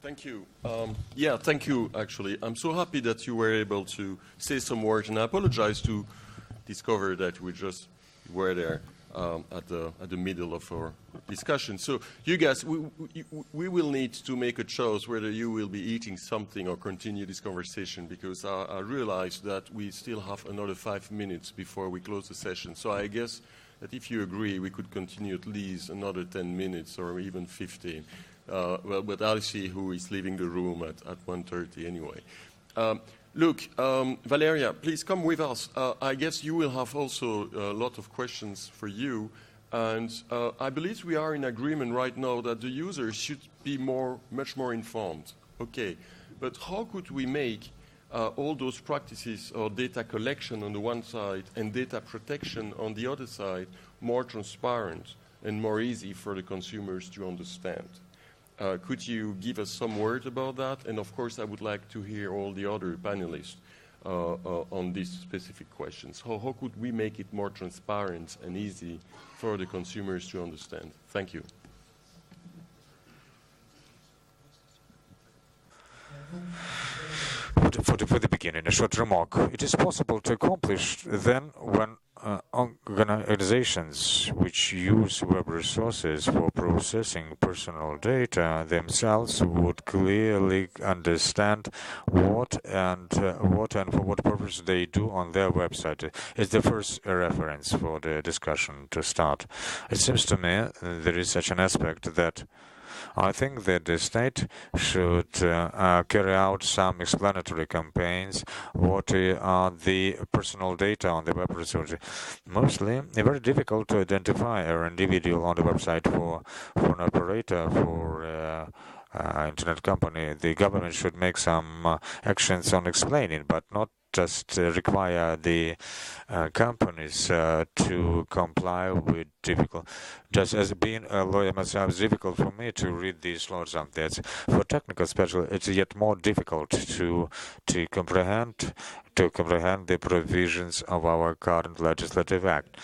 Thank you. Thank you, actually. I'm so happy that you were able to say some words, and I apologize to discover that we just were there at the middle of our discussion. So you guys, we will need to make a choice whether you will be eating something or continue this conversation, because I realize that we still have another 5 minutes before we close the session. So I guess that if you agree, we could continue at least another 10 minutes or even 15. But I'll see who is leaving the room at 1:30 anyway. Look, Valeria, please come with us. I guess you will have also a lot of questions for you. And I believe we are in agreement right now that the users should be much more informed. Okay, but how could we make all those practices or data collection on the one side and data protection on the other side more transparent and more easy for the consumers to understand? Could you give us some words about that? And of course, I would like to hear all the other panelists on these specific questions. How could we make it more transparent and easy for the consumers to understand? Thank you. For the beginning, a short remark. It is possible to accomplish then when organizations which use web resources for processing personal data themselves would clearly understand what and for what purpose they do on their website. It's the first reference for the discussion to start. It seems to me there is such an aspect that I think that the state should carry out some explanatory campaigns. What are the personal data on the web resource? Mostly, it's very difficult to identify an individual on the website for an operator, for internet company. The government should make some actions on explaining, but not just require the companies to comply with difficult. Just as being a lawyer myself, it's difficult for me to read these laws on that. For technical specialists, it's yet more difficult to comprehend the provisions of our current legislative act.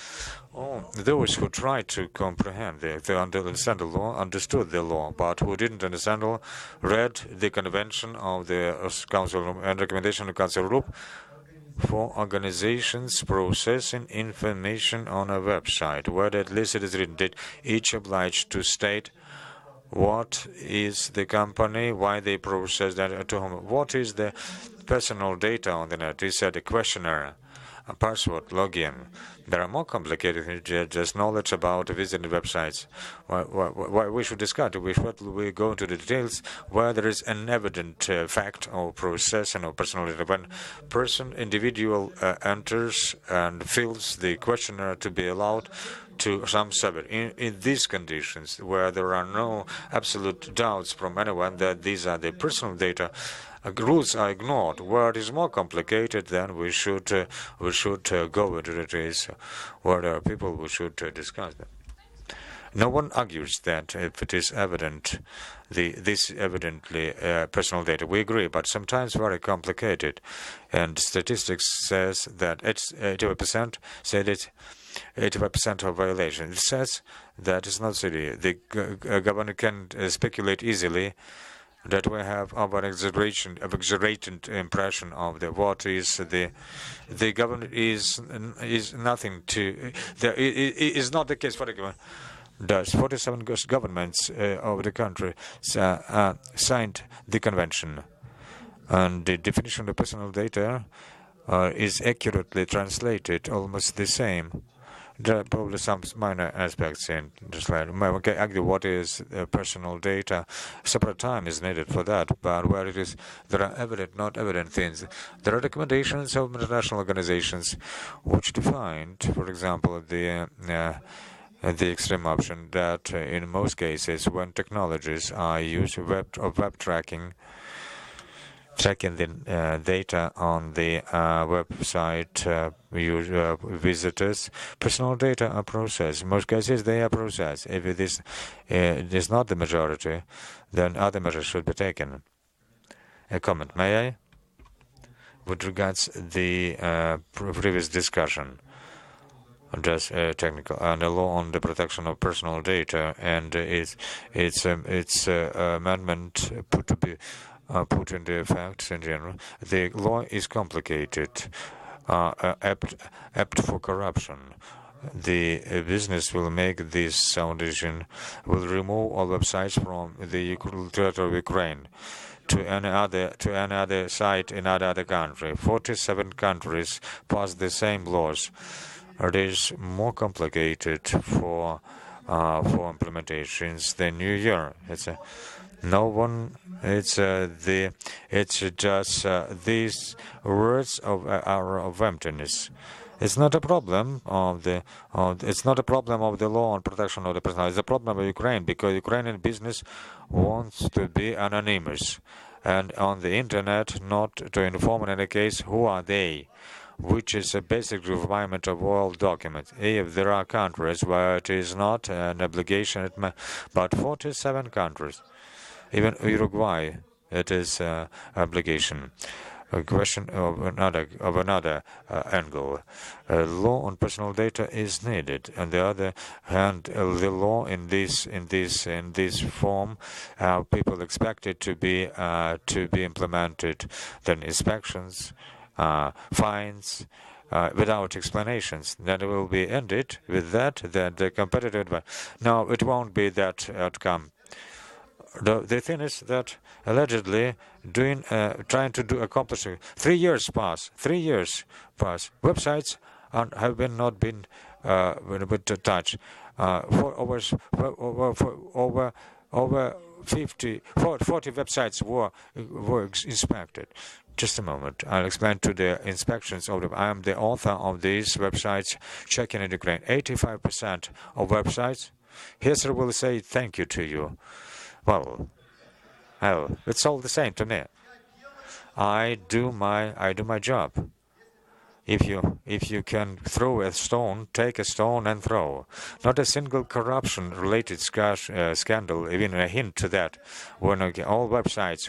Those who tried to comprehend, they understand the law, understood the law, but who didn't understand the law, read the convention of the Council and recommendation of the Council Group for organizations processing information on a website, where at least it is written that each obliged to state what is the company, why they process that, to whom, what is the personal data on the net. Is that a questionnaire, a password, login? There are more complicated things, just knowledge about visiting websites. Why we should discuss it? We go into the details where there is an evident fact or processing of personal data. When individual enters and fills the questionnaire to be allowed to some server. In these conditions, where there are no absolute doubts from anyone that these are the personal data, rules are ignored. Where it is more complicated, then we should go into the details. Where there are people, we should discuss them. No one argues that if it is evident, this evidently personal data. We agree, but sometimes very complicated. And statistics says that it's 80% said it. 85% of violations. It says that it's not silly. The government can speculate easily that we have our exaggerated impression of the what is the government is nothing to. There is not the case for the government. Does 47 governments of the country signed the convention, and the definition of personal data is accurately translated, almost the same. There are probably some minor aspects in this slide. Okay, argue what is personal data. Separate time is needed for that, but where it is, there are evident, not evident things. There are recommendations of international organizations which defined, for example, the extreme option that in most cases, when technologies are used, web tracking the data on the website visitors, personal data are processed. In most cases, they are processed. If it is not the majority, then other measures should be taken. A comment, may I? With regards the previous discussion, just technical, and a law on the protection of personal data, and its amendment put into effect in general. The law is complicated, apt for corruption. The business will make this foundation, will remove all websites from the territory of Ukraine to any other site in another country. 47 countries pass the same laws. It is more complicated for implementations than New Year. It's just these words of emptiness. It's not a problem of the law on protection of the personal. It's a problem of Ukraine, because Ukrainian business wants to be anonymous, and on the internet not to inform in any case who are they, which is a basic requirement of all documents. If there are countries where it is not an obligation, but 47 countries, even Uruguay, it is an obligation. A question of another angle. A law on personal data is needed. On the other hand, the law in this form, people expect it to be implemented. Then inspections, fines, without explanations. Then it will be ended with that. Then the competitive. No, it won't be that outcome. The thing is that allegedly trying to accomplish 3 years pass. 3 years pass. Websites have not been touched. For over 40 websites were inspected. Just a moment. I'll explain to the inspections I am the author of these websites checking in Ukraine. 85% of websites. History will say thank you to you. Well, it's all the same to me. I do my job. If you can throw a stone, take a stone and throw. Not a single corruption-related scandal, even a hint to that. When all websites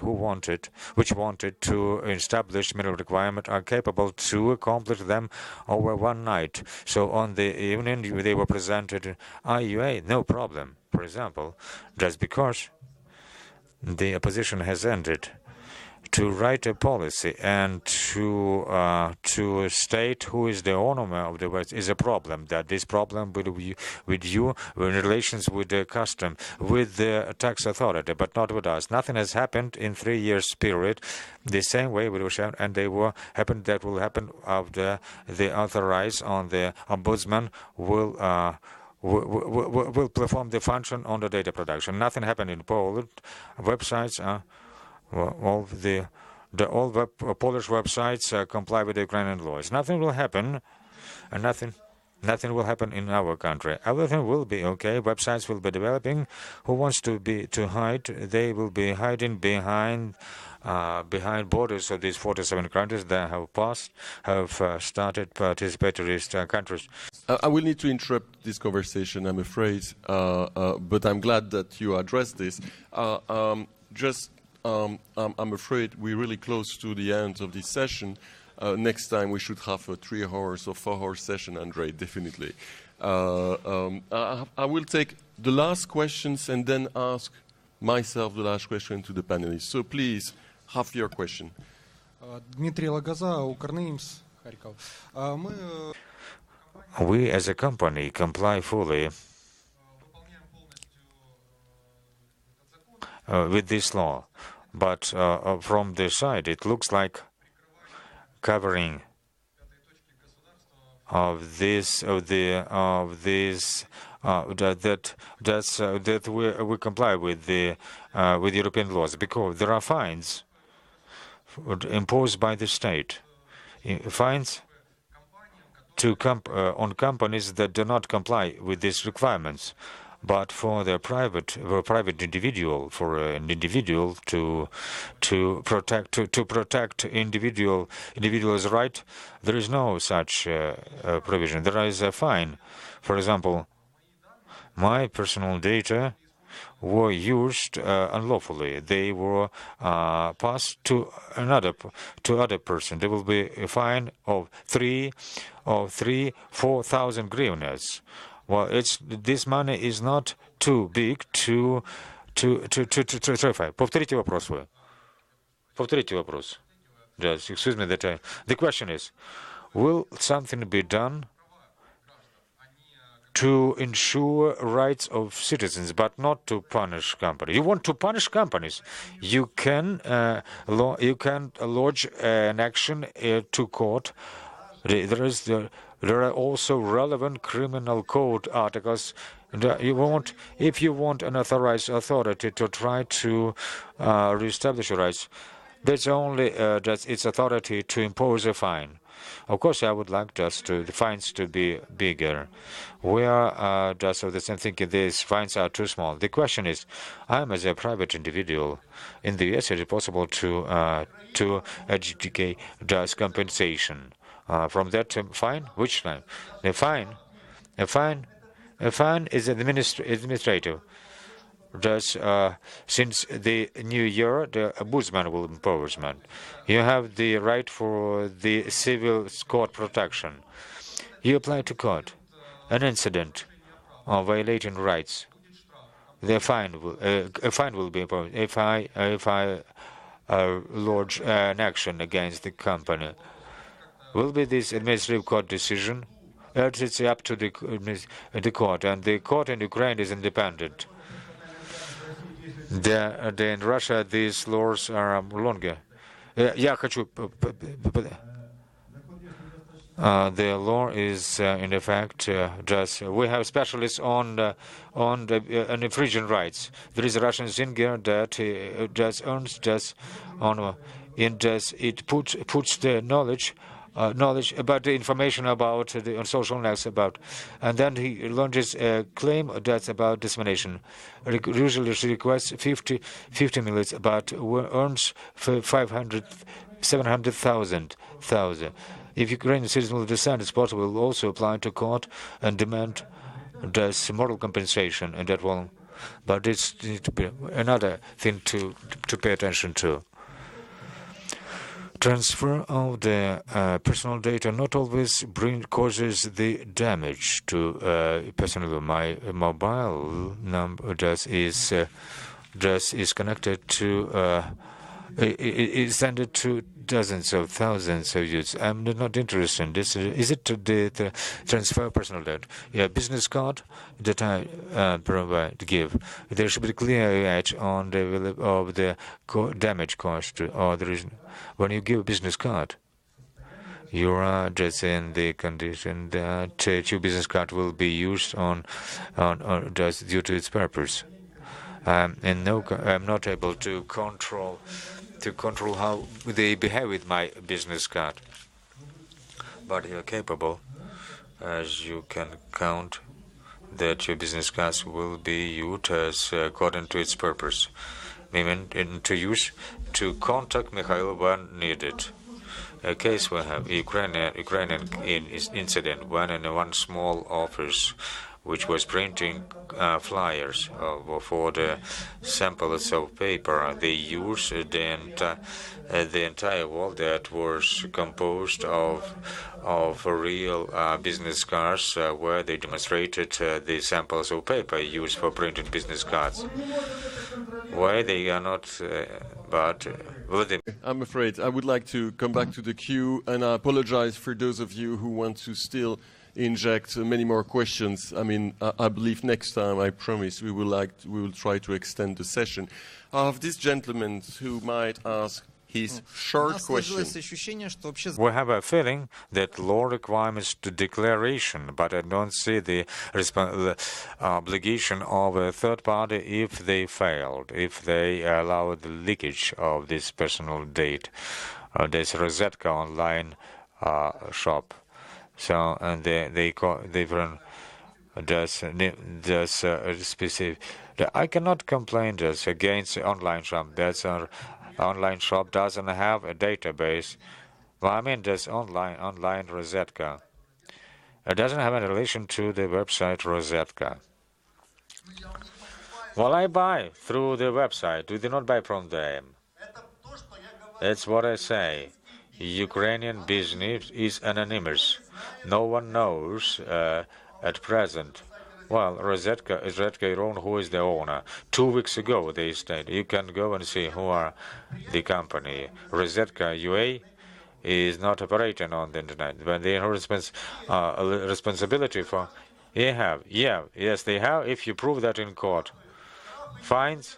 which wanted to establish minimum requirement are capable to accomplish them over one night. So on the evening they were presented IUA, no problem. For example, just because the opposition has ended to write a policy and to state who is the owner of the website is a problem. That this problem with you in relations with the custom, with the tax authority, but not with us. Nothing has happened in 3 years period. The same way we will show, and that will happen after the authorized on the ombudsman will perform the function on the data production. Nothing happened in Poland. Websites all Polish websites comply with the Ukrainian laws. Nothing will happen, and nothing will happen in our country. Everything will be okay. Websites will be developing. Who wants to hide? They will be hiding behind borders of these 47 countries that have started participatory countries. I will need to interrupt this conversation, I'm afraid, but I'm glad that you addressed this. I'm afraid we're really close to the end of this session. Next time we should have a 3 hours or 4 hour session, Andrei, definitely. I will take the last questions and then ask myself the last question to the panelists. So please, have your question. Дмитрий Лагоза, Укрнаимс, Харьков. We as a company comply fully with this law, but from the side it looks like covering of this that we comply with the European laws, because there are fines imposed by the state, fines on companies that do not comply with these requirements. But for the private individual, for an individual to protect individual's right, there is no such provision. There is a fine. For example, my personal data were used unlawfully. They were passed to other person. There will be a fine of 4,000 hryvnias. Well, this money is not too big to verify. Повторите вопрос свой. Повторите вопрос. Just excuse me. The question is, will something be done to ensure rights of citizens, but not to punish companies? You want to punish companies? You can lodge an action to court. There are also relevant criminal code articles. If you want an authorized authority to try to reestablish your rights, that's only its authority to impose a fine. Of course, I would like the fines to be bigger. We are just of the same thinking. These fines are too small. The question is, I'm as a private individual in the US. Is it possible to adjudicate just compensation from that fine? Which fine? A fine is administrative. Thus, since the new year, the ombudsman will empowerment. You have the right for the civil court protection. You apply to court an incident of violating rights. A fine will be imposed. If I lodge an action against the company, will be this administrative court decision? It's up to the court, and the court in Ukraine is independent. In Russia, these laws are longer. The law is, in effect, we have specialists on infringing rights. There is a Russian singer that earns it puts the knowledge about the information about the social networks and then he launches a claim that's about dissemination. Usually she requests 50 minutes, but earns 700,000. If Ukrainian citizens will decide it's possible, will also apply to court and demand moral compensation, and that will. But it's another thing to pay attention to. Transfer of the personal data not always causes the damage to personal. My mobile number is connected to is sent to dozens of thousands of users. I'm not interested in this. Is it the transfer personal data? Yeah, business card that I give. There should be a clear edge on the damage cost or the reason. When you give a business card, you are just in the condition that your business card will be used on just due to its purpose. I'm not able to control how they behave with my business card. But you're capable, as you can count, that your business cards will be used as according to its purpose. Meaning to use to contact Mikhail when needed. A case we have Ukrainian incident when in one small office which was printing flyers for the samples of paper. They used the entire wall that was composed of real business cards where they demonstrated the samples of paper used for printing business cards. Why they are not, I'm afraid I would like to come back to the queue, and I apologize for those of you who want to still inject many more questions. I mean, I believe next time, I promise, we will try to extend the session. I have this gentleman who might ask his short question. We have a feeling that law requires the declaration, but I don't see the obligation of a third party if they failed, if they allow the leakage of this personal data. There's Rosetka online shop. So, and they run specific. I cannot complain just against the online shop. That's our online shop doesn't have a database. Well, I mean, this online Rosetka. It doesn't have any relation to the website Rosetka. Well, I buy through the website. We do not buy from them. That's what I say. Ukrainian business is anonymous. No one knows at present. Well, Rosetka is Iran, who is the owner. 2 weeks ago, they said. You can go and see who are the company. Rosetka UA is not operating on the internet. But they have responsibility for... Yes, they have, if you prove that in court. Fines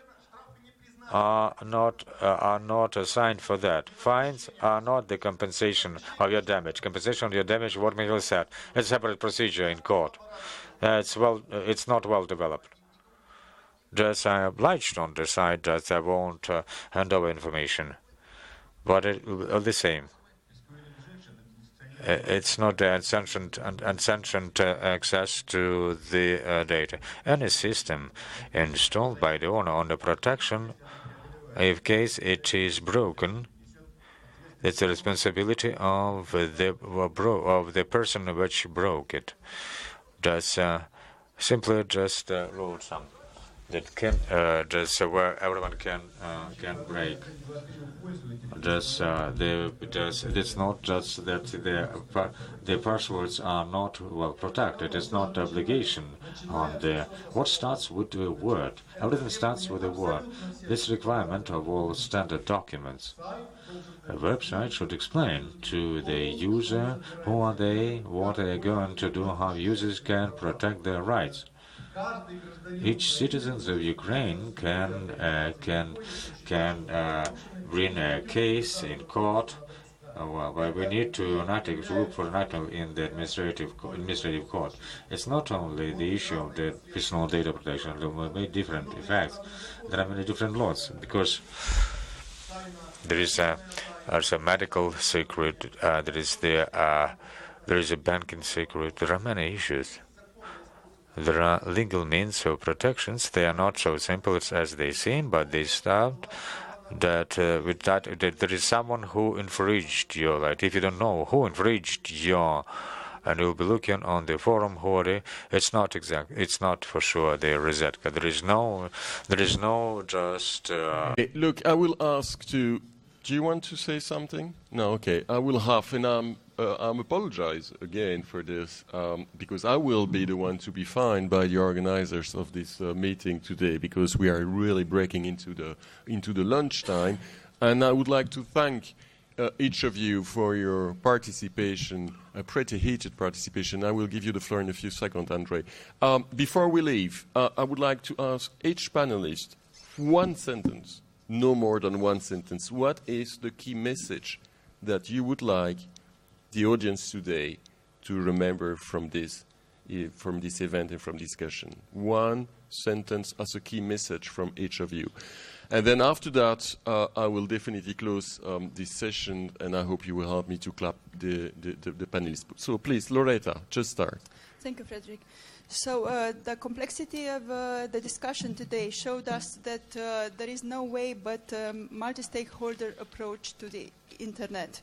are not assigned for that. Fines are not the compensation of your damage. Compensation of your damage, what Michael said, it's a separate procedure in court. It's not well developed. Just I obliged on the side that I won't hand over information, but the same. It's not the unsanctioned access to the data. Any system installed by the owner on the protection, in case it is broken, it's the responsibility of the person which broke it. Just simply just rule some that can just where everyone can break. It's not just that the passwords are not well protected. It's not obligation on the what starts with the word. Everything starts with a word. This requirement of all standard documents. A website should explain to the user who are they, what they are going to do, how users can protect their rights. Each citizen of Ukraine can bring a case in court. But we need to look for an item in the administrative court. It's not only the issue of the personal data protection. There will be different effects. There are many different laws because there is a medical secret. There is a banking secret. There are many issues. There are legal means of protections. They are not so simple as they seem, but they start that there is someone who infringed your right. If you don't know who infringed your, and you'll be looking on the forum who are they, it's not exact. It's not for sure the Rosetka. There is no just. Look, I will ask to. Do you want to say something? No, okay. I will have, and I'm apologize again for this because I will be the one to be fined by the organizers of this meeting today because we are really breaking into the lunchtime, and I would like to thank each of you for your participation, a pretty heated participation. I will give you the floor in a few seconds, Andrei. Before we leave, I would like to ask each panelist one sentence. No more than one sentence. What is the key message that you would like the audience today to remember from this event and from discussion? One sentence as a key message from each of you. And then after that, I will definitely close this session, and I hope you will help me to clap the panelists. So please, Loretta, just start. Thank you, Frederick. So the complexity of the discussion today showed us that there is no way but multi-stakeholder approach to the internet.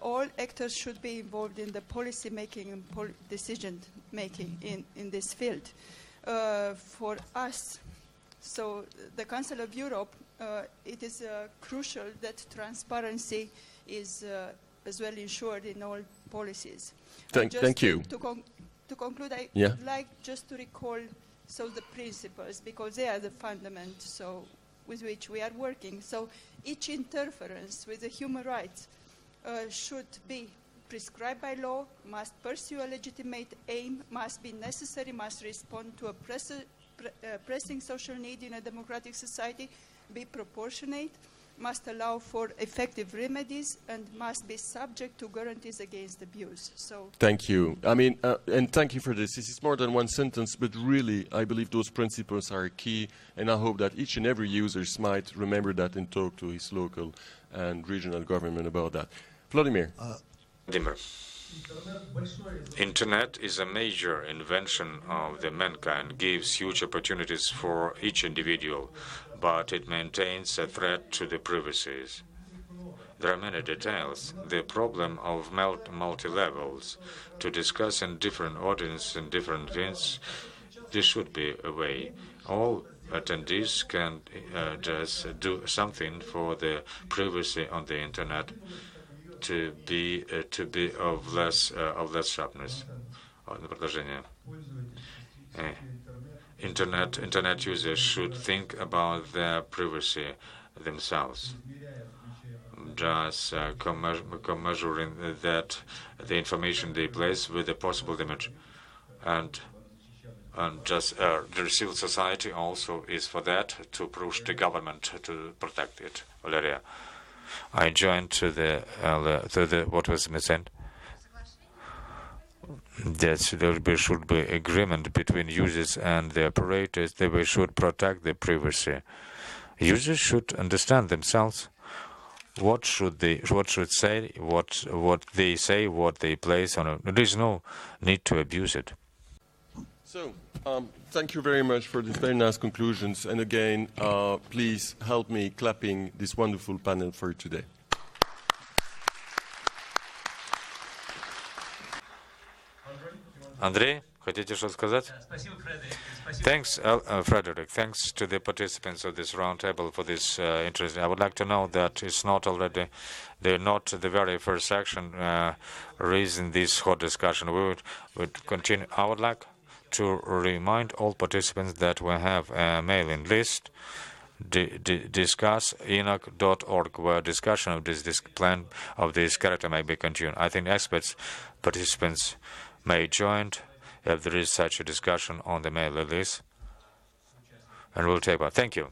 All actors should be involved in the policy making and decision making in this field. For us, so the Council of Europe, it is crucial that transparency is as well ensured in all policies. Thank you. To conclude, I would like just to recall the principles, because they are the fundament with which we are working. So each interference with the human rights should be prescribed by law, must pursue a legitimate aim, must be necessary, must respond to a pressing social need in a democratic society, be proportionate, must allow for effective remedies, and must be subject to guarantees against abuse. So thank you. I mean, and thank you for this. This is more than one sentence, but really, I believe those principles are key, and I hope that each and every user might remember that and talk to his local and regional government about that. Vladimir. Internet is a major invention of the mankind, gives huge opportunities for each individual, but it maintains a threat to the privacies. There are many details. The problem of multi-levels to discuss in different audiences and different events, this should be a way. All attendees can just do something for the privacy on the internet to be of less sharpness. Internet users should think about their privacy themselves, just measuring that the information they place with the possible damage, and just the civil society also is for that, to push the government to protect it. Valeria, I joined to the what was mentioned. That there should be agreement between users and the operators that we should protect the privacy. Users should understand themselves what should say, what they say, what they place on it. There is no need to abuse it. So, thank you very much for these very nice conclusions. And again, please help me clapping this wonderful panel for today. Andrei, хотите что сказать? Thanks, Frederick. Thanks to the participants of this roundtable for this interest. I would like to know that it's not already, they're not the very first section raising this hot discussion. We would continue. I would like to remind all participants that we have a mailing list. Discuss ENOG.org, where discussion of this plan of this character may be continued. I think experts, participants may join if there is such a discussion on the mailing list, and we'll take part. Thank you.